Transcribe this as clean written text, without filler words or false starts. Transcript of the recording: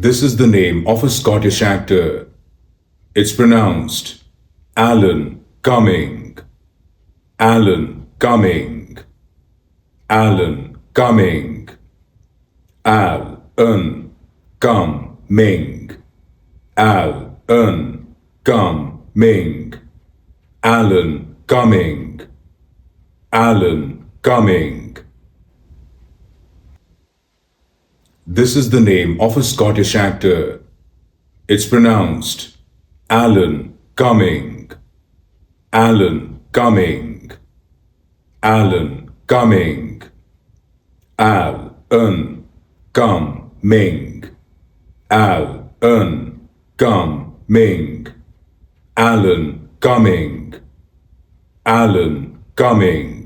This is the name of a Scottish actor. It's pronounced Alan Cumming. Alan Cumming. Alan Cumming. Alan Cumming. Alan Cumming. Alan Cumming. Alan Cumming. This is the name of a Scottish actor. It's pronounced Alan Cumming. Alan Cumming. Alan Cumming. Alan Cumming. Alan Cumming. Alan Cumming. Alan Cumming.